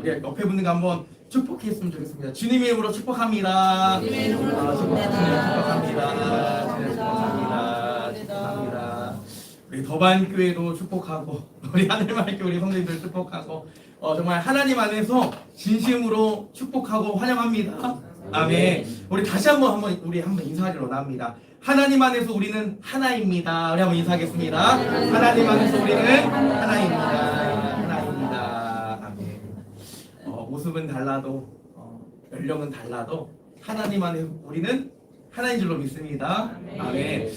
우리 옆에 분들과 한번 축복했으면 좋겠습니다. 주님의 이름으로 축복합니다. 주님의 이름으로 축복합니다. 축복합니다. 축복합니다. 우리 더반교회도 축복하고 우리 하늘맑게 우리 성도님들 축복하고 정말 하나님 안에서 진심으로 축복하고 환영합니다. 아멘. 우리 다시 한번 우리 한번 인사하기로 원합니다. 하나님 안에서 우리는 하나입니다. 우리 한번 인사하겠습니다. 하나님 안에서 우리는 하나입니다. 하나입니다. 아멘. 모습은 달라도 연령은 달라도 하나님 안에 우리는 하나인 줄로 믿습니다. 아멘.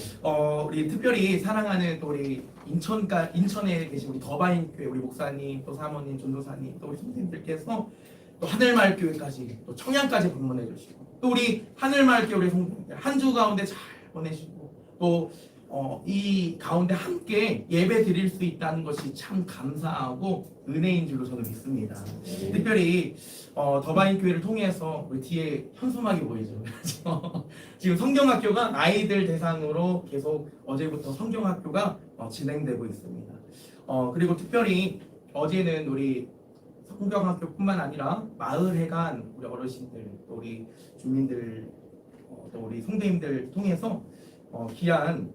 우리 특별히 사랑하는 또 우리 인천에 계신 우리 더바인 교회 우리 목사님 또 사모님 전도사님 또 우리 선생님들께서 또 하늘마을교회까지 또 청양까지 방문해 주시고 또 우리 하늘마을교회 우리 성도님들 한 주 가운데 잘 보내시고 또 이 가운데 함께 예배 드릴 수 있다는 것이 참 감사하고 은혜인 줄로 저는 믿습니다. 특별히 더바인 교회를 통해서 우리 뒤에 현수막이 보이죠. 지금 성경학교가 아이들 대상으로 계속 어제부터 성경학교가 진행되고 있습니다. 그리고 특별히 어제는 우리 성경학교뿐만 아니라 마을회관 우리 어르신들 또 우리 주민들 또 우리 성도님들 통해서 귀한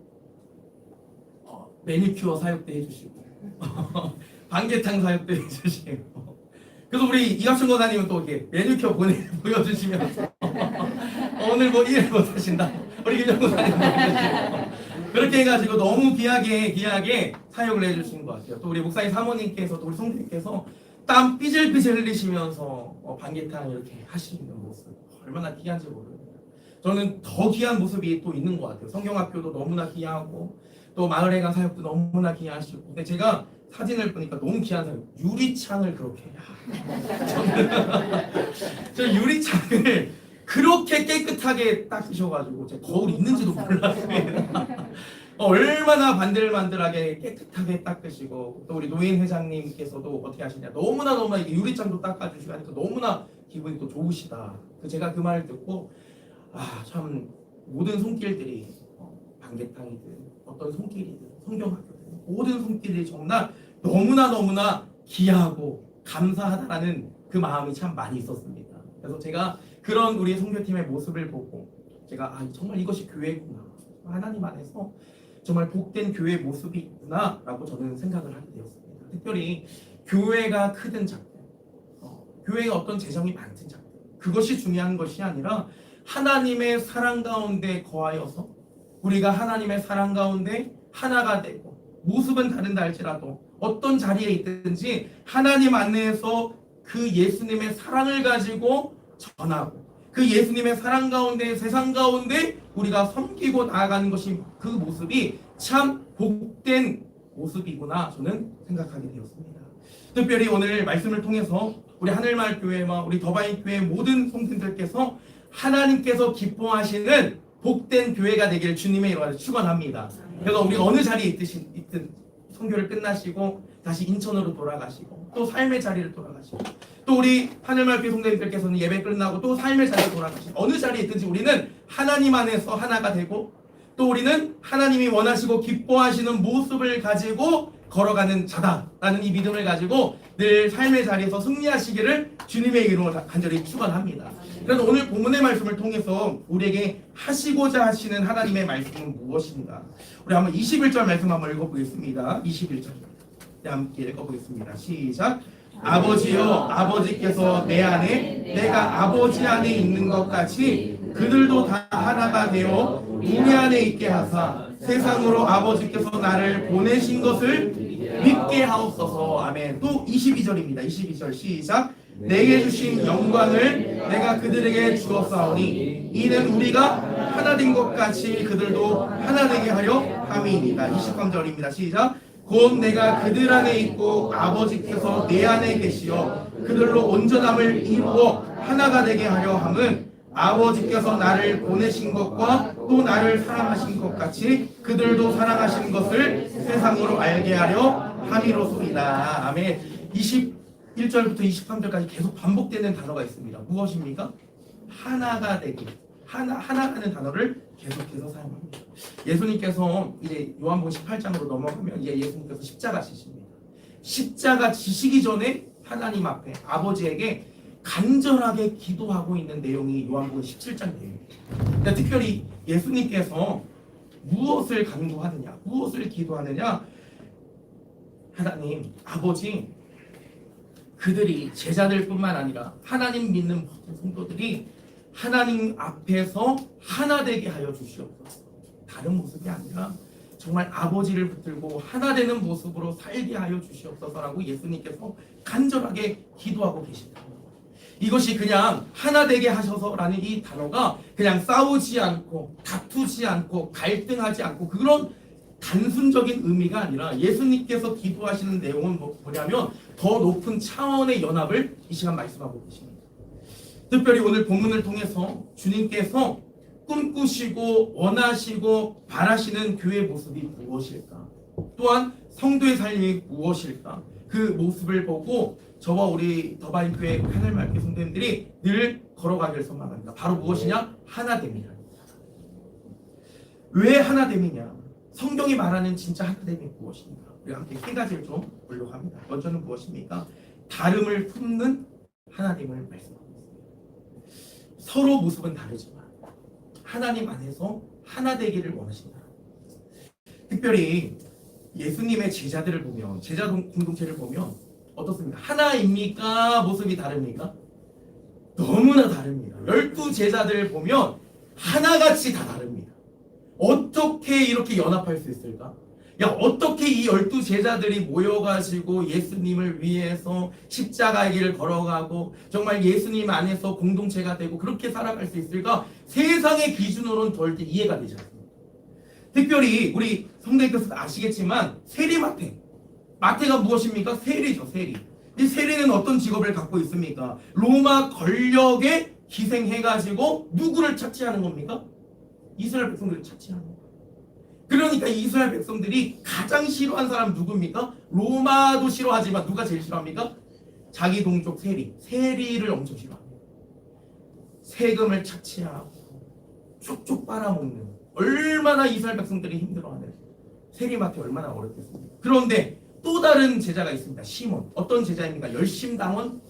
매니큐어 사역도 해주시고 반개탕 사역도 해주시고 그래서 우리 이갑순 권사님은 또 이렇게 매니큐어 보여주시면서 오늘 뭐 일 못하신다 우리 김정 권사님 보여주시고 그렇게 해가지고 너무 귀하게 사역을 해주신 것 같아요. 또 우리 목사님 사모님께서 또 우리 성도님께서 땀 삐질삐질 흘리시면서 반개탕 이렇게 하시는 모습 얼마나 귀한지 모릅니다. 저는 더 귀한 모습이 또 있는 것 같아요. 성경학교도 너무나 귀하고 또 마을회관 사역도 너무나 귀하시고 근데 제가 사진을 보니까 너무 귀한 사역 유리창을 그렇게 저 유리창을 그렇게 깨끗하게 닦으셔가지고 제 거울 있는지도 몰랐습니다. 얼마나 반들반들하게 깨끗하게 닦으시고 또 우리 노인 회장님께서도 어떻게 하시냐 너무나 유리창도 닦아주시고 하니까 너무나 기분이 또 좋으시다. 제가 그 말을 듣고 참 모든 손길들이 반개탕이든 어떤 손길이든 성경학교든 모든 손길이 정말 너무나 귀하고 감사하다라는 그 마음이 참 많이 있었습니다. 그래서 제가 그런 우리 선교팀의 모습을 보고 제가 정말 이것이 교회구나 하나님 안에서 정말 복된 교회의 모습이 있구나 라고 저는 생각을 하게 되었습니다. 특별히 교회가 크든 작든 교회가 어떤 재정이 많든 작든 그것이 중요한 것이 아니라 하나님의 사랑 가운데 거하여서 우리가 하나님의 사랑 가운데 하나가 되고 모습은 다른다 할지라도 어떤 자리에 있든지 하나님 안에서 그 예수님의 사랑을 가지고 전하고 그 예수님의 사랑 가운데 세상 가운데 우리가 섬기고 나아가는 것이 그 모습이 참 복된 모습이구나 저는 생각하게 되었습니다. 특별히 오늘 말씀을 통해서 우리 하늘마을교회와 우리 더바인교회 모든 성도님들께서 하나님께서 기뻐하시는 복된 교회가 되기를 주님의 이름으로 축원합니다. 그래서 우리 어느 자리에 있든 선교를 끝나시고 다시 인천으로 돌아가시고 또 삶의 자리를 돌아가시고 또 우리 하늘마을교회 성도님들께서는 예배 끝나고 또 삶의 자리에 돌아가시고 어느 자리에 있든지 우리는 하나님 안에서 하나가 되고 또 우리는 하나님이 원하시고 기뻐하시는 모습을 가지고 걸어가는 자다라는 이 믿음을 가지고 늘 삶의 자리에서 승리하시기를 주님의 이름으로 간절히 축원합니다. 그래서 오늘 본문의 말씀을 통해서 우리에게 하시고자 하시는 하나님의 말씀은 무엇인가? 우리 한번 21절 말씀 한번 읽어보겠습니다. 21절 함께 읽어보겠습니다. 시작. 아버지여 아버지께서 내 안에 내가 아버지 안에 있는 것 같이 그들도 다 하나가 되어 우리 안에 있게 하사 세상으로 아버지께서 나를 보내신 것을 믿게 하옵소서. 아멘. 또 22절입니다. 22절 시작. 내게 주신 영광을 내가 그들에게 주었사오니 이는 우리가 하나 된 것 같이 그들도 하나 되게 하려 함이니이다. 23절입니다. 시작. 곧 내가 그들 안에 있고 아버지께서 내 안에 계시어 그들로 온전함을 이루어 하나가 되게 하려 함은 아버지께서 나를 보내신 것과 또 나를 사랑하신 것 같이 그들도 사랑하신 것을 세상으로 알게 하려 함이로소이다. 아멘. 21절부터 23절까지 계속 반복되는 단어가 있습니다. 무엇입니까? 하나가 되기. 하나라는 단어를 계속해서 사용합니다. 예수님께서 이제 요한복음 18장으로 넘어가면 이제 예수님께서 십자가 지십니다. 십자가 지시기 전에 하나님 앞에 아버지에게 간절하게 기도하고 있는 내용이 요한복음 17장 내용입니다. 그러니까 특별히 예수님께서 무엇을 간구하느냐, 무엇을 기도하느냐, 하나님 아버지, 그들이 제자들뿐만 아니라 하나님 믿는 모든 성도들이 하나님 앞에서 하나 되게 하여 주시옵소서. 다른 모습이 아니라 정말 아버지를 붙들고 하나 되는 모습으로 살게 하여 주시옵소서라고 예수님께서 간절하게 기도하고 계신다. 이것이 그냥 하나 되게 하셔서라는 이 단어가 그냥 싸우지 않고 다투지 않고 갈등하지 않고 그런 단순적인 의미가 아니라 예수님께서 기도하시는 내용은 뭐냐면 더 높은 차원의 연합을 이 시간 말씀하고 계십니다. 특별히 오늘 본문을 통해서 주님께서 꿈꾸시고 원하시고 바라시는 교회의 모습이 무엇일까? 또한 성도의 삶이 무엇일까? 그 모습을 보고 저와 우리 더바인 교회 하늘맑게 성도님들이 늘 걸어가길 소망합니다. 바로 무엇이냐? 하나됨이라. 왜 하나됨이냐? 성경이 말하는 진짜 하나됨이 무엇입니까? 우리 함께 세 가지를 좀 보려고 합니다. 먼저는 무엇입니까? 다름을 품는 하나님을 말씀하고 있습니다. 서로 모습은 다르지만 하나님 안에서 하나 되기를 원하신다. 특별히 예수님의 제자들을 보면, 제자 공동체를 보면 어떻습니까? 하나입니까? 모습이 다릅니까? 너무나 다릅니다. 12제자들을 보면 하나같이 다 다릅니다. 어떻게 이렇게 연합할 수 있을까? 야, 어떻게 이 12제자들이 모여가지고 예수님을 위해서 십자가의 길을 걸어가고 정말 예수님 안에서 공동체가 되고 그렇게 살아갈 수 있을까? 세상의 기준으로는 절대 이해가 되지 않습니다. 특별히 우리 성도님께서도 아시겠지만 세리마태, 마태가 무엇입니까? 세리죠, 세리. 이 세리는 어떤 직업을 갖고 있습니까? 로마 권력에 기생해가지고 누구를 착취하는 겁니까? 이스라엘 백성들을 착취하는 겁니다. 그러니까 이스라엘 백성들이 가장 싫어한 사람 누굽니까? 로마도 싫어하지만 누가 제일 싫어합니까? 자기 동족 세리. 세리를 엄청 싫어합니다. 세금을 착취하고 쪽쪽 빨아먹는, 얼마나 이스라엘 백성들이 힘들어하는 세리마태 얼마나 어렵겠습니까? 그런데 또 다른 제자가 있습니다. 시몬. 어떤 제자입니까? 열심당원이라는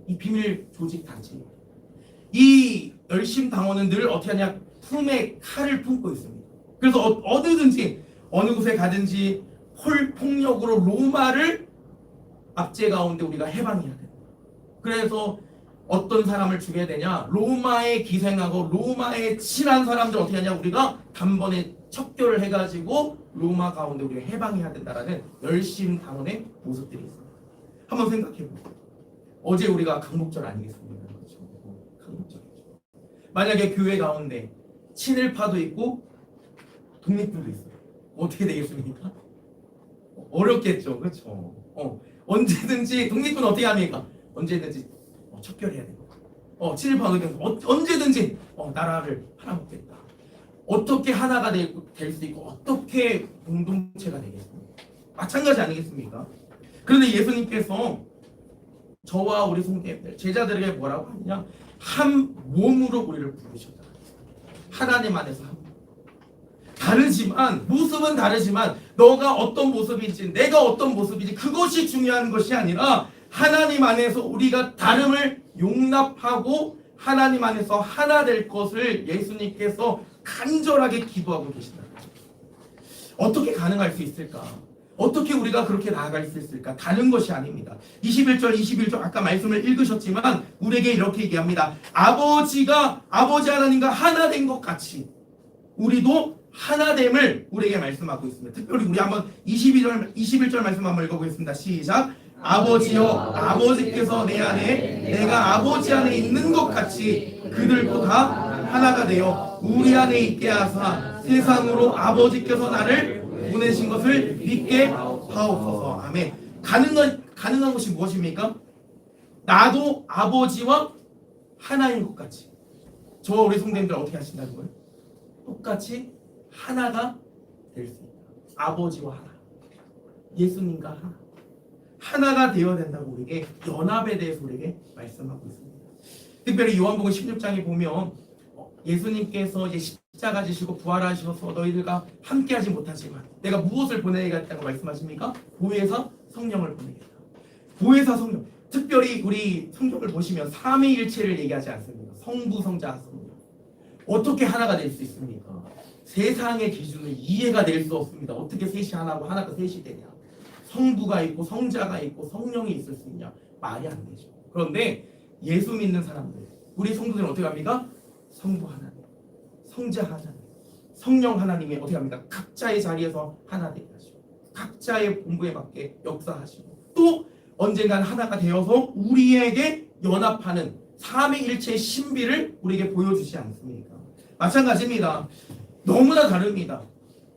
이 비밀 조직 단체입니다. 이 열심당원은 늘 어떻게 하냐? 품에 칼을 품고 있습니다. 그래서 어디든지 어느 곳에 가든지 폭력으로 로마를 압제 가운데 우리가 해방해야 된다. 그래서 어떤 사람을 죽여야 되냐? 로마에 기생하고 로마에 친한 사람들 어떻게 하냐? 우리가 단번에 척결을 해가지고 로마 가운데 우리가 해방해야 된다라는 열심당원의 모습들이 있습니다. 한번 생각해보세요. 어제 우리가 강복절 아니겠습니까? 그렇죠? 강복절이죠. 만약에 교회 가운데 친일파도 있고 독립군도 있어요. 어떻게 되겠습니까? 어렵겠죠. 그렇죠? 언제든지 독립군 어떻게 합니까? 언제든지 척결해야 되고 친일파 언제든지 나라를 팔아먹겠다. 어떻게 하나가 될 수 있고 어떻게 공동체가 되겠습니까? 마찬가지 아니겠습니까? 그런데 예수님께서 저와 우리 성도님들 제자들에게 뭐라고 하느냐? 한 몸으로 우리를 부르셨다. 하나님 안에서 한 몸. 다르지만 모습은 다르지만 너가 어떤 모습인지 내가 어떤 모습인지 그것이 중요한 것이 아니라 하나님 안에서 우리가 다름을 용납하고 하나님 안에서 하나 될 것을 예수님께서 간절하게 기도하고 계신다. 어떻게 가능할 수 있을까? 어떻게 우리가 그렇게 나아갈 수 있을까? 다른 것이 아닙니다. 21절 아까 말씀을 읽으셨지만 우리에게 이렇게 얘기합니다. 아버지 하나님과 하나 된 것 같이 우리도 하나됨을 우리에게 말씀하고 있습니다. 특별히 우리 한번 21절 말씀 한번 읽어보겠습니다. 시작. 아버지여, 아버지께서 내 안에 내가 아버지 안에 있는 것 같이 그들도 다 하나가 되어 우리 안에 있게 하사 세상으로 아버지께서 나를 보내신 것을 믿게 하옵소서. 아멘. 가능한 것이 무엇입니까? 나도 아버지와 하나인 것 같이. 저와 우리 성도님들 어떻게 하신다는 거예요? 똑같이 하나가 될 수 있다. 아버지와 하나. 예수님과 하나. 하나가 되어야 된다고 우리에게 연합에 대해서 우리에게 말씀하고 있습니다. 특별히 요한복음 16장에 보면 예수님께서 이제 십자가 지시고 부활하셔서 너희들과 함께하지 못하지만 내가 무엇을 보내겠다고 말씀하십니까? 보혜사 성령을 보내겠다. 보혜사 성령. 특별히 우리 성경을 보시면 삼위일체를 얘기하지 않습니다. 성부, 성자, 성령. 어떻게 하나가 될 수 있습니까? 세상의 기준을 이해가 될 수 없습니다. 어떻게 셋이 하나고 하나가 셋이 되냐? 성부가 있고 성자가 있고 성령이 있을 수 있냐? 말이 안 되죠. 그런데 예수 믿는 사람들, 우리 성도들은 어떻게 합니까? 성부 하나님, 성자 하나님, 성령 하나님이 어떻게 합니까? 각자의 자리에서 하나 되게 하시고 각자의 본부에 맞게 역사하시고 또 언젠간 하나가 되어서 우리에게 연합하는 삼위일체의 신비를 우리에게 보여주지 않습니까? 마찬가지입니다. 너무나 다릅니다.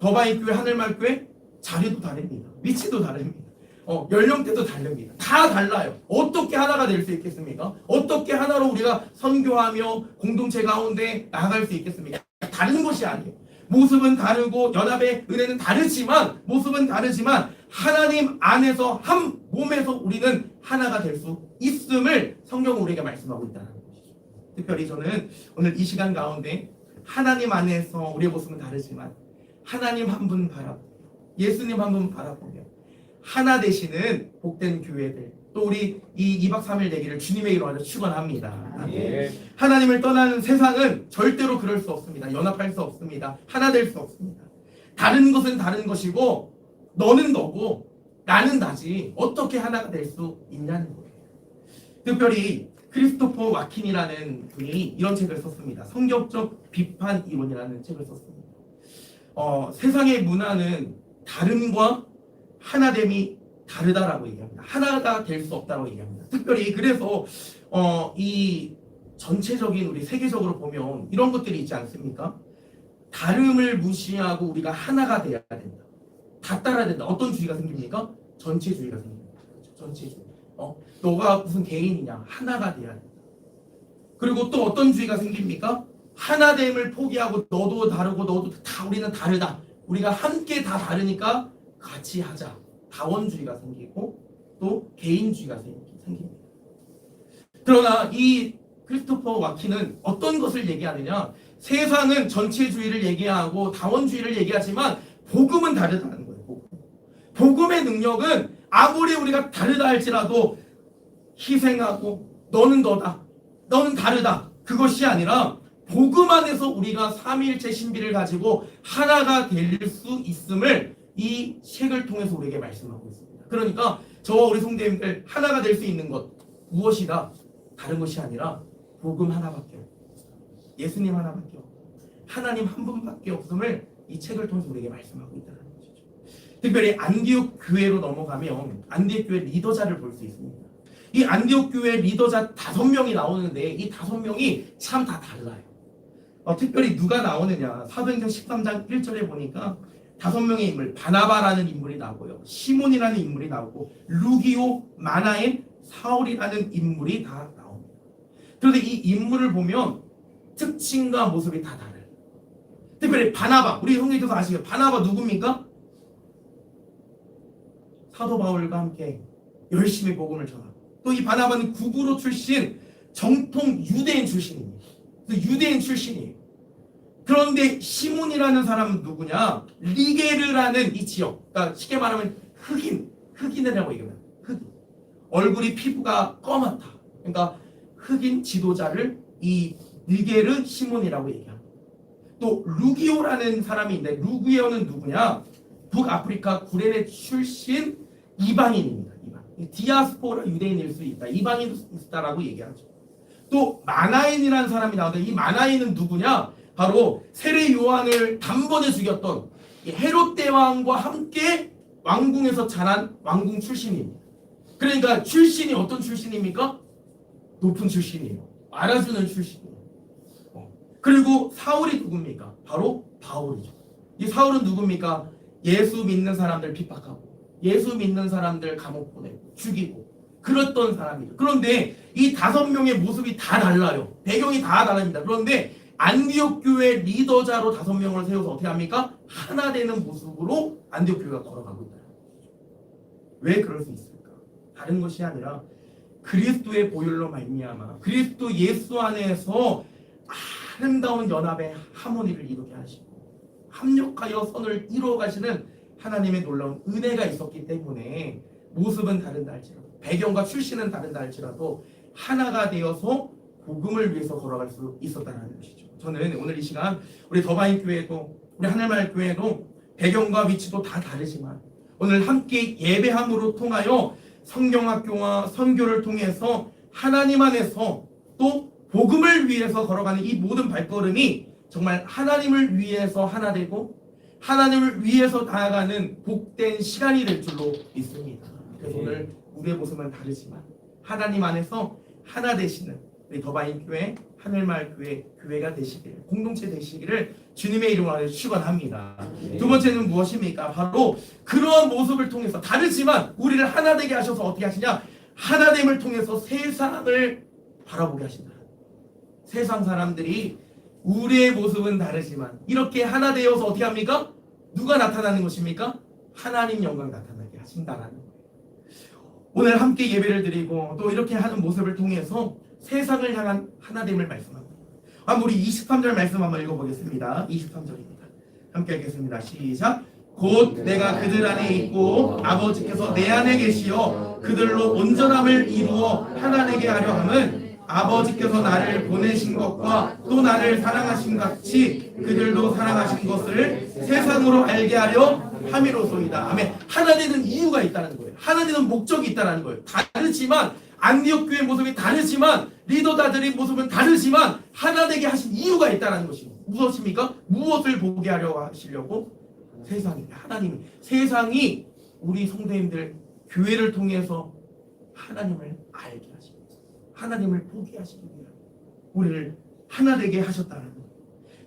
더바이교회, 하늘말교회 자리도 다릅니다. 위치도 다릅니다. 연령대도 다릅니다. 다 달라요. 어떻게 하나가 될 수 있겠습니까? 어떻게 하나로 우리가 선교하며 공동체 가운데 나아갈 수 있겠습니까? 다른 것이 아니에요. 모습은 다르고 연합의 은혜는 다르지만 모습은 다르지만 하나님 안에서 한 몸에서 우리는 하나가 될 수 있음을 성경은 우리에게 말씀하고 있다는 것이죠. 특별히 저는 오늘 이 시간 가운데 하나님 안에서 우리의 모습은 다르지만 하나님 한 분 바라보며 예수님 한 분 바라보며 하나 되시는 복된 교회들 또 우리 이 2박 3일 되기를 주님의 이름으로 축원합니다. 예. 하나님을 떠나는 세상은 절대로 그럴 수 없습니다. 연합할 수 없습니다. 하나 될 수 없습니다. 다른 것은 다른 것이고 너는 너고 나는 나지 어떻게 하나가 될 수 있냐는 거예요. 특별히 크리스토퍼 와킨이라는 분이 이런 책을 썼습니다. 성경적 비판 이론이라는 책을 썼습니다. 세상의 문화는 다름과 하나됨이 다르다라고 얘기합니다. 하나가 될 수 없다고 얘기합니다. 특별히 그래서 이 전체적인 우리 세계적으로 보면 이런 것들이 있지 않습니까? 다름을 무시하고 우리가 하나가 돼야 된다. 다 따라야 된다. 어떤 주의가 생깁니까? 전체주의가 생깁니다. 전체주의. 너가 무슨 개인이냐? 하나가 돼야 된다. 그리고 또 어떤 주의가 생깁니까? 하나됨을 포기하고 너도 다르고 너도 다 우리는 다르다. 우리가 함께 다 다르니까 같이 하자. 다원주의가 생기고 또 개인주의가 생깁니다. 그러나 이 크리스토퍼 와킨은 어떤 것을 얘기하느냐? 세상은 전체주의를 얘기하고 다원주의를 얘기하지만 복음은 다르다는 거예요. 복음의 능력은 아무리 우리가 다르다 할지라도 희생하고 너는 너다. 너는 다르다. 그것이 아니라 복음 안에서 우리가 삼위일체 신비를 가지고 하나가 될 수 있음을 이 책을 통해서 우리에게 말씀하고 있습니다. 그러니까 저와 우리 성도님들 하나가 될 수 있는 것 무엇이다? 다른 것이 아니라 복음 하나밖에 없고 예수님 하나밖에 없고 하나님 한 분밖에 없음을 이 책을 통해서 우리에게 말씀하고 있다는 것이죠. 특별히 안디옥 교회로 넘어가면 안디옥 교회 리더자를 볼 수 있습니다. 이 안디옥 교회 리더자 5명이 나오는데 이 5명이 참 다 달라요. 특별히 누가 나오느냐? 사도행전 13장 1절에 보니까 5명의 인물, 바나바라는 인물이 나오고요, 시몬이라는 인물이 나오고 루기오, 마나엔, 사울이라는 인물이 다 나옵니다. 그런데 이 인물을 보면 특징과 모습이 다 달라요. 특별히 바나바, 우리 성경에서 아시죠? 바나바 누굽니까? 사도 바울과 함께 열심히 복음을 전하고 또 이 바나바는 구브로 출신 정통 유대인 출신입니다. 유대인 출신이에요. 그런데 시몬이라는 사람은 누구냐? 리게르라는 이 지역, 그러니까 쉽게 말하면 흑인이라고 얘기합니다. 흑인. 얼굴이 피부가 검었다. 그러니까 흑인 지도자를 이 리게르 시몬이라고 얘기합니다. 또 루기오라는 사람이 있는데 루기오는 누구냐? 북아프리카 구레네 출신 이방인입니다. 디아스포라 유대인일 수 있다. 이방인이다라고 얘기하죠. 또 마나엔이라는 사람이 나오는데 이 마나엔은 누구냐? 바로 세례 요한을 단번에 죽였던 헤롯 대왕과 함께 왕궁에서 자란 왕궁 출신입니다. 그러니까 출신이 어떤 출신입니까? 높은 출신이에요. 알아주는 출신이에요. 그리고 사울이 누굽니까? 바로 바울이죠. 이 사울은 누굽니까? 예수 믿는 사람들 핍박하고 예수 믿는 사람들 감옥 보내고 죽이고 그랬던 사람이죠. 그런데 이 5명의 모습이 다 달라요. 배경이 다 다릅니다. 그런데 안디옥 교회 리더자로 5명을 세워서 어떻게 합니까? 하나 되는 모습으로 안디옥 교회가 걸어가고 있다. 왜 그럴 수 있을까? 다른 것이 아니라 그리스도의 보혈로 말미암아 그리스도 예수 안에서 아름다운 연합의 하모니를 이루게 하시고 합력하여 선을 이루어 가시는 하나님의 놀라운 은혜가 있었기 때문에 모습은 다른다 할지라도, 배경과 출신은 다른다 할지라도 하나가 되어서 복음을 위해서 걸어갈 수 있었다는 것이죠. 저는 오늘 이 시간 우리 더바인 교회도 우리 하늘마을 교회도 배경과 위치도 다 다르지만 오늘 함께 예배함으로 통하여 성경학교와 선교를 통해서 하나님 안에서 또 복음을 위해서 걸어가는 이 모든 발걸음이 정말 하나님을 위해서 하나 되고 하나님을 위해서 나아가는 복된 시간이 될 줄로 믿습니다. 그래서 오늘 우리의 모습은 다르지만 하나님 안에서 하나 되시는 우리 더바인 교회, 하늘마을 교회, 교회가 되시길, 공동체 되시기를 주님의 이름으로 축원합니다. 두 번째는 무엇입니까? 바로 그러한 모습을 통해서 다르지만 우리를 하나 되게 하셔서 어떻게 하시냐? 하나됨을 통해서 세상을 바라보게 하신다. 세상 사람들이 우리의 모습은 다르지만 이렇게 하나 되어서 어떻게 합니까? 누가 나타나는 것입니까? 하나님 영광 나타나게 하신다는 거예요. 오늘 함께 예배를 드리고 또 이렇게 하는 모습을 통해서 세상을 향한 하나됨을 말씀합니다. 우리 23절 말씀 한번 읽어보겠습니다. 23절입니다. 함께 읽겠습니다. 시작. 곧 내가 그들 안에 있고 아버지께서 내 안에 계시어 그들로 온전함을 이루어 하나 되게 하려 함은 아버지께서 나를 보내신 것과 또 나를 사랑하신 같이 그들도 사랑하신 것을 세상으로 알게 하려 함이로소이다. 아멘. 하나 되는 이유가 있다는 거예요. 하나 되는 목적이 있다는 거예요. 다르지만 안디옥 교회 모습이 다르지만 리더자들의 모습은 다르지만 하나 되게 하신 이유가 있다는 것입니다. 무엇입니까? 무엇을 보게 하려 하시려고? 세상이, 하나님이, 세상이 우리 성도님들 교회를 통해서 하나님을 알게 하십니다. 하나님을 보게 하시기 위하여 우리를 하나 되게 하셨다는 거예요.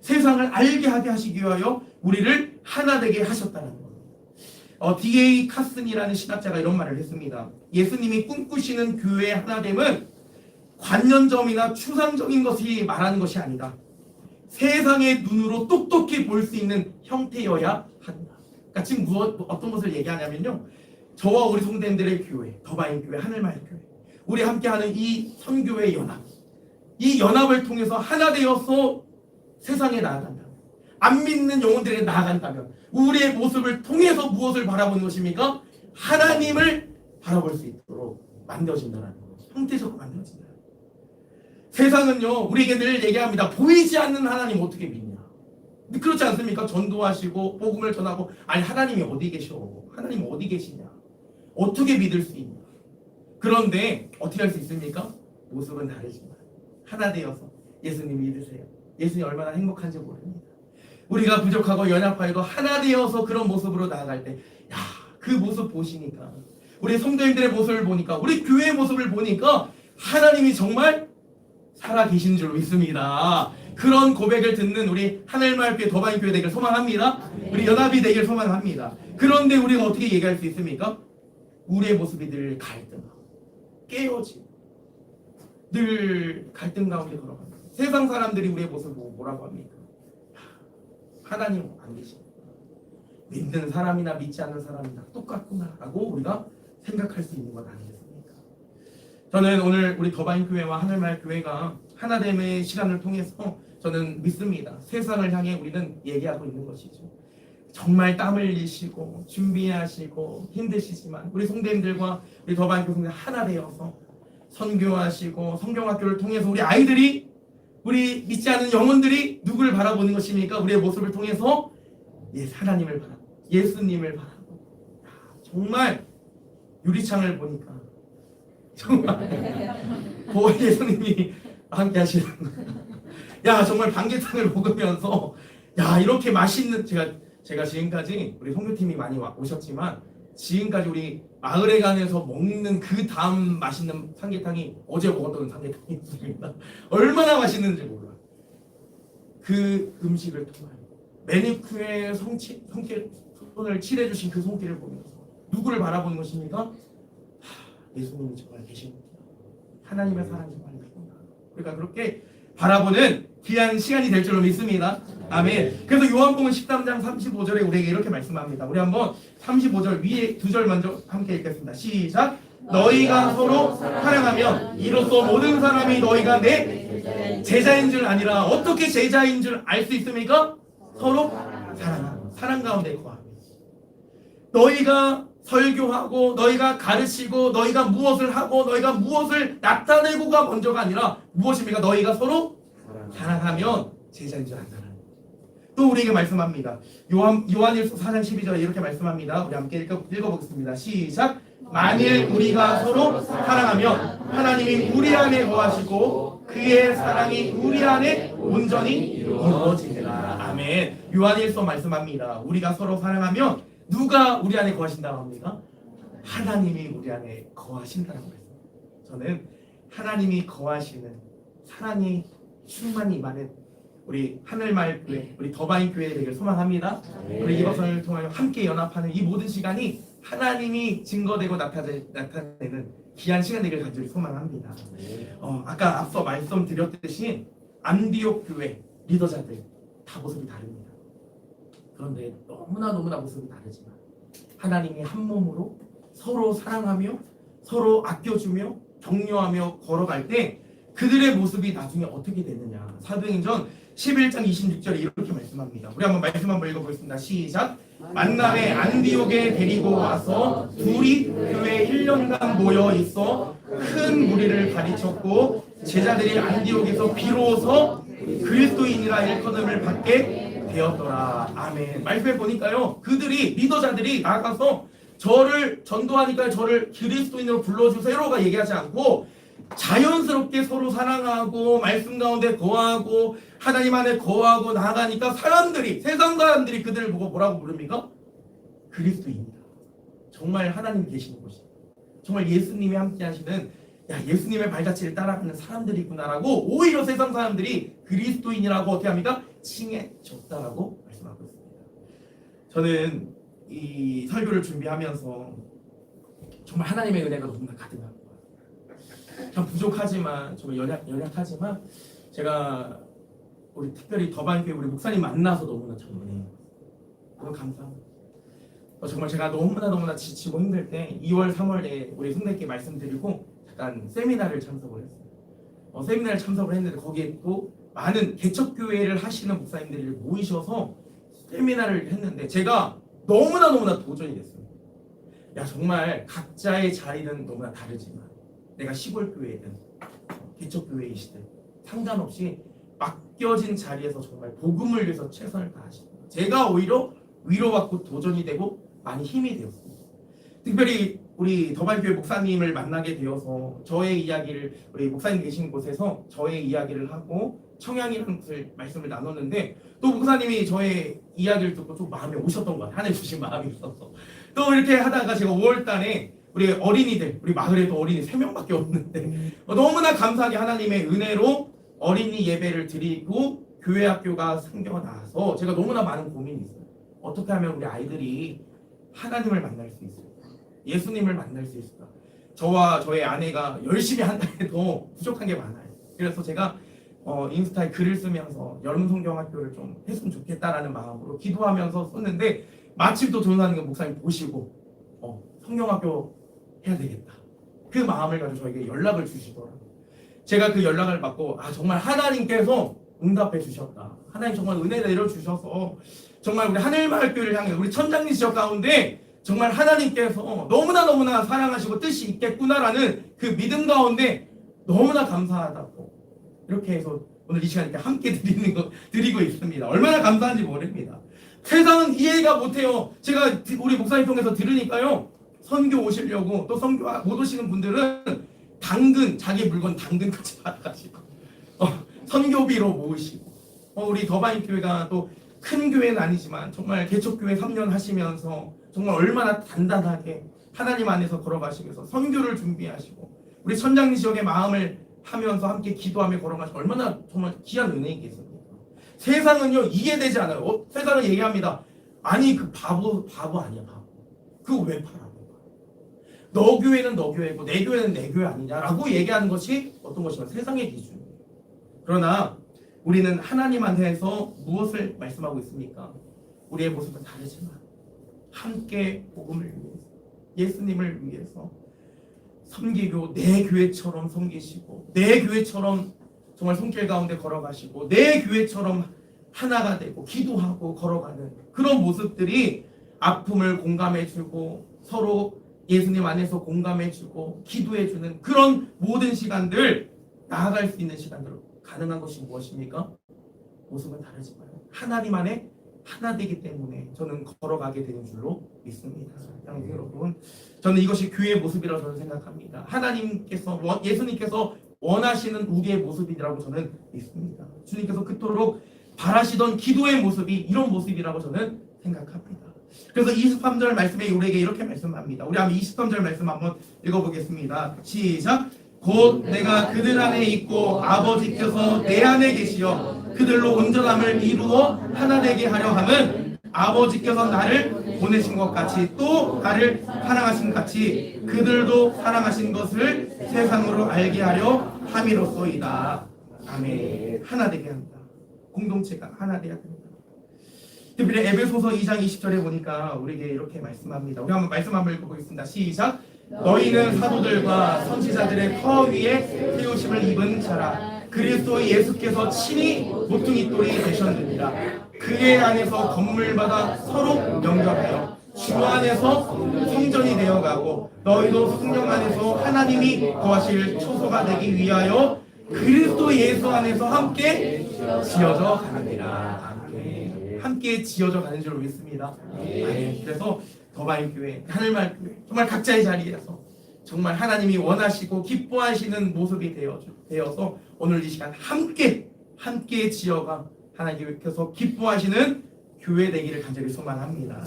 세상을 알게 하게 하시기 위하여 우리를 하나 되게 하셨다는 거예요. D.A. 카슨이라는 신학자가 이런 말을 했습니다. 예수님이 꿈꾸시는 교회의 하나됨은 관념점이나 추상적인 것이 말하는 것이 아니다. 세상의 눈으로 똑똑히 볼 수 있는 형태여야 한다. 그러니까 지금 어떤 것을 얘기하냐면요. 저와 우리 성도님들의 교회, 더바인 교회, 하늘마을 교회, 우리 함께하는 이 선교의 연합, 이 연합을 통해서 하나 되어서 세상에 나아간다면, 안 믿는 영혼들에 나아간다면 우리의 모습을 통해서 무엇을 바라보는 것입니까? 하나님을 바라볼 수 있도록 만들어진다는 거예요. 형태적으로 만들어진다. 세상은요, 우리에게 늘 얘기합니다. 보이지 않는 하나님 어떻게 믿냐? 그렇지 않습니까? 전도하시고 복음을 전하고, 아니 하나님이 어디 계셔? 하나님 어디 계시냐? 어떻게 믿을 수 있냐? 그런데 어떻게 할 수 있습니까? 모습은 다르지만 하나 되어서 예수님 믿으세요. 예수님 얼마나 행복한지 모릅니다. 우리가 부족하고 연약하고 하나 되어서 그런 모습으로 나아갈 때, 야, 그 모습 보시니까, 우리 성도님들의 모습을 보니까, 우리 교회의 모습을 보니까 하나님이 정말 살아계신 줄 믿습니다. 그런 고백을 듣는 우리 하늘마을 교회, 더바인 교회 되길 소망합니다. 우리 연합이 되길 소망합니다. 그런데 우리가 어떻게 얘기할 수 있습니까? 우리의 모습이 늘 갈등하고 깨어지고 늘 갈등 가운데 걸어갑니다. 세상 사람들이 우리의 모습을 보고 뭐라고 합니까? 하나님 안 계십니다. 믿는 사람이나 믿지 않는 사람이나 똑같구나 라고 우리가 생각할 수 있는 것 아니겠습니까? 저는 오늘 우리 더바인 교회와 하늘마을 교회가 하나됨의 시간을 통해서 저는 믿습니다. 세상을 향해 우리는 얘기하고 있는 것이죠. 정말 땀 흘리시고 준비하시고 힘드시지만 우리 성도님들과 우리 더바인 교회가 하나 되어서 선교하시고 성경학교를 통해서 우리 아이들이, 우리 믿지 않는 영혼들이 누구를 바라보는 것입니까? 우리의 모습을 통해서 하나님을 바라보고 예수님을 바라보고, 정말 유리창을 보니까 정말 예수님이 함께 하시는 거예요. 야, 정말 반개탕을 먹으면서, 야, 이렇게 맛있는, 제가 지금까지 우리 선교팀이 많이 오셨지만 지금까지 우리 마을에 가면서 먹는 그 다음 맛있는 삼계탕이 어제 먹었던 삼계탕이 있습니다. 얼마나 맛있는지 몰라요. 그 음식을 통하여 매니큐어의 손을 칠해주신 그 손길을 보면서 누구를 바라보는 것입니까? 예수님이 정말 계십니다. 하나님의 사랑이 정말 있구나. 그러니까 그렇게 바라보는 귀한 시간이 될 줄로 믿습니다. 아멘. 그래서 요한복음 13장 35절에 우리에게 이렇게 말씀합니다. 우리 한번 35절 위에 두 절 먼저 함께 읽겠습니다. 시작. 너희가 서로 사랑하면 이로써 모든 사람이 너희가 내 제자인 줄 아니라, 어떻게 제자인 줄 알 수 있습니까? 서로 사랑하는 사랑 가운데 거하며. 너희가 설교하고 너희가 가르치고 너희가 무엇을 하고 너희가 무엇을 나타내고가 먼저가 아니라 무엇입니까? 너희가 서로 사랑하면 제자인 줄 안다는. 또 우리에게 말씀합니다. 요한일서 4장 12절에 이렇게 말씀합니다. 우리 함께 읽어보겠습니다. 시작. 만일 우리가 서로 사랑하면 하나님이 우리 안에 거하시고 그의 사랑이 우리 안에 온전히 이루어지리라. 아멘. 요한일서 말씀합니다. 우리가 서로 사랑하면 누가 우리 안에 거하신다고 합니까? 하나님이 우리 안에 거하신다고 했습니다. 저는 하나님이 거하시는 사랑이 충만히 임하는 우리 하늘마을 교회, 우리 더바인 교회 되길 소망합니다. 우리 이것을 통하여 함께 연합하는 이 모든 시간이 하나님이 증거되고 나타내는 귀한 시간 되길 간절히 소망합니다. 아까 앞서 말씀드렸듯이 안디옥 교회 리더자들 다 모습이 다릅니다. 그런데 너무나 모습이 다르지만 하나님이 한 몸으로 서로 사랑하며 서로 아껴주며 격려하며 걸어갈 때 그들의 모습이 나중에 어떻게 되느냐. 사도행전 11장 26절에 이렇게 말씀합니다. 우리 한번 말씀 한번 읽어보겠습니다. 시작. 만남에 안디옥에 데리고 와서 둘이 교회에 1년간 모여 있어 큰 무리를 가르쳤고 제자들이 안디옥에서 비로소 그리스도인이라 일컬음을 받게 되었더라. 아멘. 말씀해 보니까요, 그들이 리더자들이 나가서 저를 전도하니까 저를 그리스도인으로 불러주세요가 얘기하지 않고 자연스럽게 서로 사랑하고 말씀 가운데 거하고 하나님 안에 거하고 나아가니까 사람들이, 세상 사람들이 그들을 보고 뭐라고 부릅니까? 그리스도인이다. 정말 하나님 계시는 곳이, 정말 예수님이 함께 하시는, 야, 예수님의 발자취를 따라가는 사람들이 있구나라고 오히려 세상 사람들이 그리스도인이라고 어떻게 합니까? 칭해줬다라고 말씀하고 있습니다. 저는 이 설교를 준비하면서 정말 하나님의 은혜가 너무나 가득합니다. 참 부족하지만, 정말 연약하지만 제가 우리 특별히 더반교회 우리 목사님 만나서 너무나 정말 너무 감사합니다. 정말 제가 너무나 지치고 힘들 때 2월 3월에 우리 성대께 말씀드리고 잠깐 세미나를 참석을 했어요. 세미나를 참석을 했는데 거기에 또 많은 개척교회를 하시는 목사님들이 모이셔서 세미나를 했는데 제가 너무나 도전이 됐어요. 야, 정말 각자의 자리는 너무나 다르지만 내가 시골교회든 개척교회이시든 상관없이 맡겨진 자리에서 정말 복음을 위해서 최선을 다하십니다. 제가 오히려 위로받고 도전이 되고 많이 힘이 되었습니다. 특별히 우리 더반교회 목사님을 만나게 되어서 저의 이야기를, 우리 목사님 계신 곳에서 저의 이야기를 하고 청양이라는 것을 말씀을 나눴는데 또 목사님이 저의 이야기를 듣고 좀 마음에 오셨던 것 같아요. 하나님 주신 마음이 있어서 또 이렇게 하다가 제가 5월달에 우리 어린이들, 우리 마을에도 어린이 3명밖에 없는데 너무나 감사하게 하나님의 은혜로 어린이 예배를 드리고 교회 학교가 생겨나서 제가 너무나 많은 고민이 있어요. 어떻게 하면 우리 아이들이 하나님을 만날 수 있을까? 예수님을 만날 수 있을까? 저와 저의 아내가 열심히 한다해도 부족한 게 많아요. 그래서 제가 인스타에 글을 쓰면서 여름 성경학교를 좀 했으면 좋겠다라는 마음으로 기도하면서 썼는데 마침 또 조은하는 목사님 보시고 성경학교 해야 되겠다. 그 마음을 가지고 저에게 연락을 주시더라고요. 제가 그 연락을 받고 정말 하나님께서 응답해 주셨다. 하나님 정말 은혜 내려주셔서 정말 우리 하늘마을교회를 향해 우리 천장리 지역 가운데 정말 하나님께서 너무나 사랑하시고 뜻이 있겠구나라는 그 믿음 가운데 너무나 감사하다고 이렇게 해서 오늘 이 시간 이렇게 함께 드리고 있습니다. 얼마나 감사한지 모릅니다. 세상은 이해가 못해요. 제가 우리 목사님 통해서 들으니까요, 선교 오시려고 또 선교 못 오시는 분들은 자기 물건 당근까지 받아가시고 선교비로 모으시고 우리 더바인 교회가 또 큰 교회는 아니지만 정말 개척교회 3년 하시면서 정말 얼마나 단단하게 하나님 안에서 걸어가시면서 선교를 준비하시고 우리 천장리 지역의 마음을 하면서 함께 기도하며 걸어가시고 얼마나 정말 귀한 은혜이겠습니까? 세상은요 이해되지 않아요. 세상은 얘기합니다. 아니 그 바보 아니야 바보. 그거 왜 팔아? 너 교회는 너 교회고 내 교회는 내 교회 아니냐라고 얘기하는 것이 어떤 것이면 세상의 기준이에요. 그러나 우리는 하나님 안에서 무엇을 말씀하고 있습니까? 우리의 모습은 다르지만 함께 복음을 위해서, 예수님을 위해서 섬기고 내 교회처럼 섬기시고 내 교회처럼 정말 손길 가운데 걸어가시고 내 교회처럼 하나가 되고 기도하고 걸어가는 그런 모습들이 아픔을 공감해주고 서로 예수님 안에서 공감해주고 기도해주는 그런 모든 시간들, 나아갈 수 있는 시간들, 가능한 것이 무엇입니까? 모습은 다르지만 하나님 안에 하나 되기 때문에 저는 걸어가게 되는 줄로 믿습니다. 여러분, 저는 이것이 교회의 모습이라고 저는 생각합니다. 하나님께서, 예수님께서 원하시는 우리의 모습이라고 저는 믿습니다. 주님께서 그토록 바라시던 기도의 모습이 이런 모습이라고 저는 생각합니다. 그래서 23절 말씀에 우리에게 이렇게 말씀합니다. 우리 한번 23절 말씀 한번 읽어보겠습니다. 시작. 곧 내가 그들 안에 있고 아버지께서 내 안에 계시어 그들로 온전함을 이루어 하나 되게 하려 함은 아버지께서 나를 보내신 것 같이 또 나를 사랑하신 같이 그들도 사랑하신 것을 세상으로 알게 하려 함이로소이다. 아멘. 하나 되게 한다. 공동체가 하나 되어야 됩니다. 특별히 에베소서 2장 20절에 보니까 우리에게 이렇게 말씀합니다. 우리 한번 말씀 한번 읽어보겠습니다. 시작. 너희는 사도들과 선지자들의 터위에 세우심을 입은 자라. 그리스도 예수께서 친히 모퉁이 돌이 되셨느니라. 그의 안에서 건물마다 서로 연결하여 주 안에서 성전이 되어가고 너희도 성령 안에서 하나님이 거하실 초소가 되기 위하여 그리스도 예수 안에서 함께 지어져 가느니라. 함께 지어져 가는 줄로 믿습니다. 그래서 더바인 교회, 하늘말 교회, 정말 각자의 자리에서 정말 하나님이 원하시고 기뻐하시는 모습이 되어서 오늘 이 시간 함께 지어가 하나님께서 기뻐하시는 교회 되기를 간절히 소망합니다.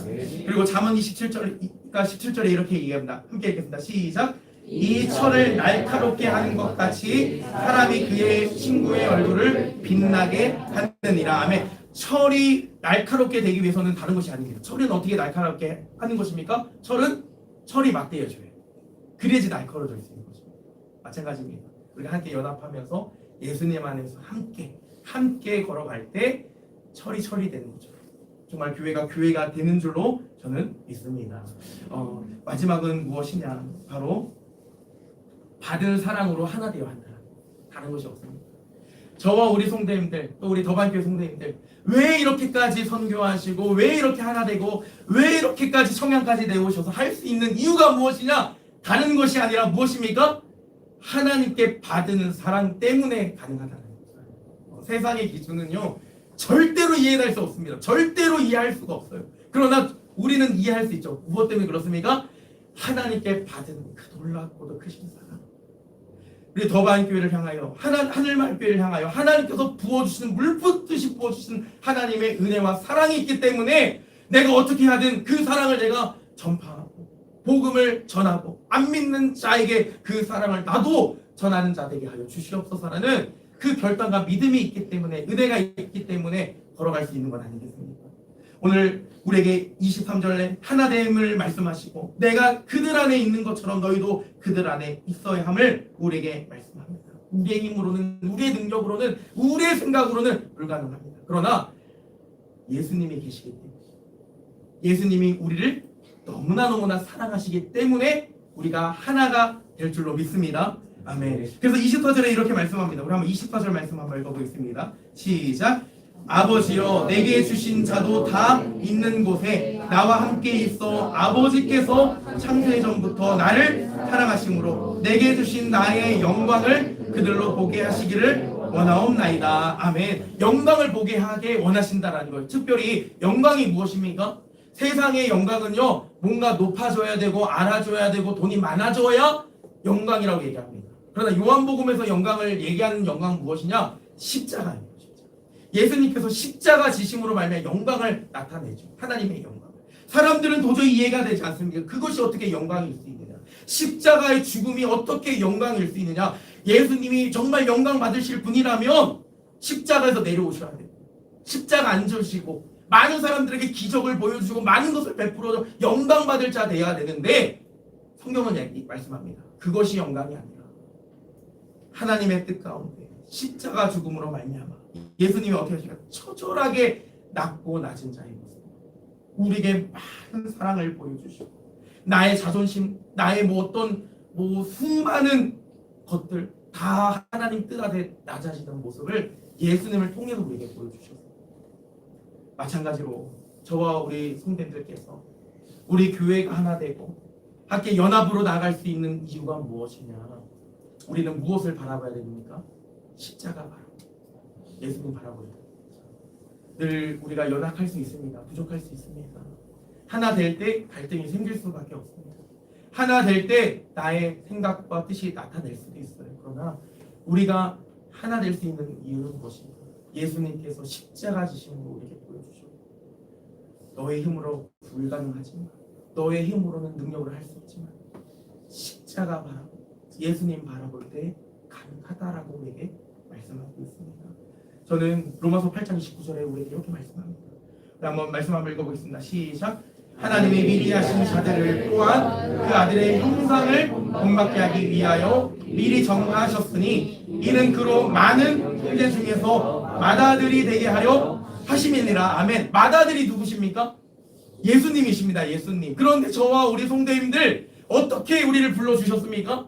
그리고 잠언 17절에 이렇게 얘기합니다. 함께 읽겠습니다. 시작. 이 철을 날카롭게 하는 것 같이 사람이 그의 친구의 얼굴을 빛나게 하느니라. 아멘. 철이 날카롭게 되기 위해서는 다른 것이 아닙니다. 철은 어떻게 날카롭게 하는 것입니까? 철이 맞대어줘요. 그래야지 날카로워질 수 있는 것입니다. 마찬가지입니다. 우리가 함께 연합하면서 예수님 안에서 함께 걸어갈 때 철이 되는 거죠. 정말 교회가 되는 줄로 저는 믿습니다. 마지막은 무엇이냐? 바로 받은 사랑으로 하나 되어 한다. 다른 것이 없습니다. 저와 우리 성도님들, 또 우리 더반교회 성도님들, 왜 이렇게까지 선교하시고 왜 이렇게 하나 되고 왜 이렇게까지 청양까지 내오셔서 할 수 있는 이유가 무엇이냐? 다른 것이 아니라 무엇입니까? 하나님께 받은 사랑 때문에 가능하다는 거예요. 세상의 기준은요, 절대로 이해할 수 없습니다. 절대로 이해할 수가 없어요. 그러나 우리는 이해할 수 있죠. 무엇 때문에 그렇습니까? 하나님께 받은 그 놀랍고도 크신 사랑. 우리 더바인 교회를 향하여, 하늘말 교회를 향하여 하나님께서 부어주시는, 물붓듯이 부어주시는 하나님의 은혜와 사랑이 있기 때문에 내가 어떻게 하든 그 사랑을 내가 전파하고 복음을 전하고 안 믿는 자에게 그 사랑을 나도 전하는 자 되게 하여 주시옵소서라는 그 결단과 믿음이 있기 때문에, 은혜가 있기 때문에 걸어갈 수 있는 건 아니겠습니까? 오늘 우리에게 23절에 하나됨을 말씀하시고 내가 그들 안에 있는 것처럼 너희도 그들 안에 있어야 함을 우리에게 말씀합니다. 우리의 힘으로는, 우리의 능력으로는, 우리의 생각으로는 불가능합니다. 그러나 예수님이 계시기 때문에, 예수님이 우리를 너무나 사랑하시기 때문에 우리가 하나가 될 줄로 믿습니다. 아멘. 그래서 24절에 이렇게 말씀합니다. 우리 한번 24절 말씀 한번 읽어보겠습니다. 시작. 아버지여 내게 주신 자도 다 있는 곳에 나와 함께 있어 아버지께서 창세 전부터 나를 사랑하심으로 내게 주신 나의 영광을 그들로 보게 하시기를 원하옵나이다. 아멘. 영광을 보게 하게 원하신다라는 거예요. 특별히 영광이 무엇입니까? 세상의 영광은요, 뭔가 높아져야 되고 알아줘야 되고 돈이 많아져야 영광이라고 얘기합니다. 그러나 요한복음에서 영광을 얘기하는 영광은 무엇이냐? 십자가예요. 예수님께서 십자가 지심으로 말미암아 영광을 나타내죠. 하나님의 영광. 사람들은 도저히 이해가 되지 않습니다. 그것이 어떻게 영광일 수 있느냐? 십자가의 죽음이 어떻게 영광일 수 있느냐? 예수님이 정말 영광 받으실 분이라면 십자가에서 내려오셔야 돼요. 십자가 안 지시고 많은 사람들에게 기적을 보여주고 많은 것을 베풀어 영광 받을 자 되어야 되는데, 성경은 말씀합니다. 그것이 영광이 아니라 하나님의 뜻 가운데 십자가 죽음으로 말미암아 예수님이 어떻게 하실까? 처절하게 낮고 낮은 자의 모습, 우리에게 많은 사랑을 보여주시고 나의 자존심, 나의 어떤 수많은 것들 다 하나님 뜻 아래 낮아지던 모습을 예수님을 통해서 우리에게 보여주셨어요. 마찬가지로 저와 우리 성도님들께서 우리 교회가 하나 되고 함께 연합으로 나아갈 수 있는 이유가 무엇이냐? 우리는 무엇을 바라봐야 됩니까? 십자가 바라. 예수님 바라보야 됩니다. 늘 우리가 연합할 수 있습니다. 부족할 수 있습니다. 하나 될 때 갈등이 생길 수밖에 없습니다. 하나 될 때 나의 생각과 뜻이 나타낼 수도 있어요. 그러나 우리가 하나 될 수 있는 이유는 무엇입니까? 예수님께서 십자가 지심으로 우리에게 보여주셨고, 너의 힘으로 불가능하지만, 너의 힘으로는 능력을 할 수 없지만 십자가 바라보, 예수님 바라볼 때 가능하다라고 우리에게 말씀하고 있습니다. 저는 로마서 8장 19절에 우리에게 이렇게 말씀합니다. 한번 말씀 한번 읽어보겠습니다. 시작. 하나님이 미리 하신 자들을 또한 그 아들의 형상을 본받게 하기 위하여 미리 정하셨으니 이는 그로 많은 형제 중에서 맏아들이 되게 하려 하심이니라. 아멘. 맏아들이 누구십니까? 예수님이십니다. 예수님. 그런데 저와 우리 성도님들 어떻게 우리를 불러주셨습니까?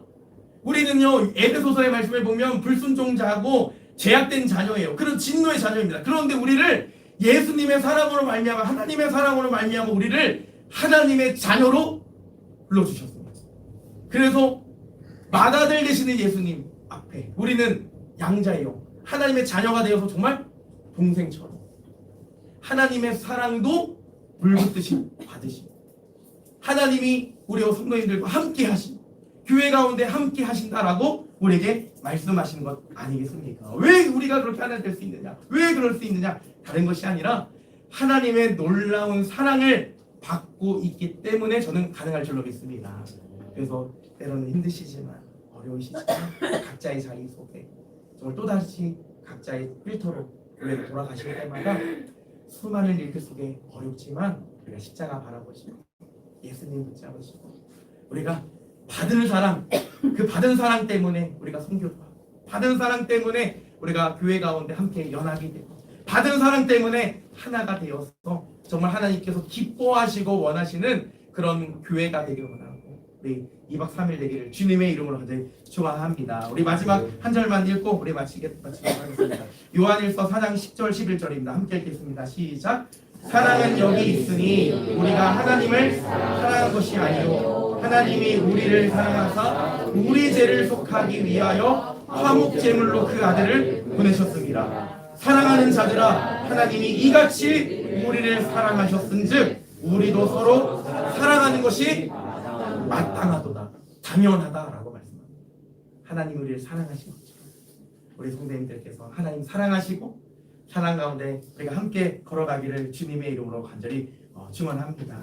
우리는요, 에베소서의 말씀을 보면 불순종자하고 제약된 자녀예요. 그런 진노의 자녀입니다. 그런데 우리를 예수님의 사랑으로 말미암아, 하나님의 사랑으로 말미암아 우리를 하나님의 자녀로 불러주셨습니다. 그래서 맏아들 되시는 예수님 앞에 우리는 양자예요. 하나님의 자녀가 되어서 정말 동생처럼 하나님의 사랑도 물붓듯이 받으시고, 하나님이 우리와 성도님들과 함께 하신, 교회 가운데 함께 하신다라고 우리에게 말씀하시는 것 아니겠습니까? 왜 우리가 그렇게 하나 될 수 있느냐? 왜 그럴 수 있느냐? 다른 것이 아니라 하나님의 놀라운 사랑을 받고 있기 때문에 저는 가능할 줄로 믿습니다. 그래서 때로는 힘드시지만, 어려우시지만 각자의 자리 속에 정말 또다시 각자의 필터로 교회로 돌아가실 때마다 수많은 일들 속에 어렵지만 우리가 십자가 바라보시고 예수님 붙잡으시고 우리가 받은 사랑, 그 받은 사랑 때문에 우리가 선교도 하고, 받은 사랑 때문에 우리가 교회 가운데 함께 연합이 되고, 받은 사랑 때문에 하나가 되어서 정말 하나님께서 기뻐하시고 원하시는 그런 교회가 되길 원하고, 우리 2박 3일 되기를 주님의 이름으로 간절히 축원합니다. 우리 마지막 한 절만 읽고 우리 마치도록 하겠습니다. 요한일서 4장 10절 11절입니다. 함께 읽겠습니다. 시작. 사랑은 여기 있으니 우리가 하나님을 사랑한 것이 아니요 하나님이 우리를 사랑하사 우리 죄를 속하기 위하여 화목제물로 그 아들을 보내셨습니다. 사랑하는 자들아, 하나님이 이같이 우리를 사랑하셨은즉 우리도 서로 사랑하는 것이 마땅하도다, 당연하다라고 말씀합니다. 하나님 우리를 사랑하신 것처럼 우리 성도님들께서 하나님 사랑하시고 사랑 가운데 우리가 함께 걸어가기를 주님의 이름으로 간절히 축원합니다.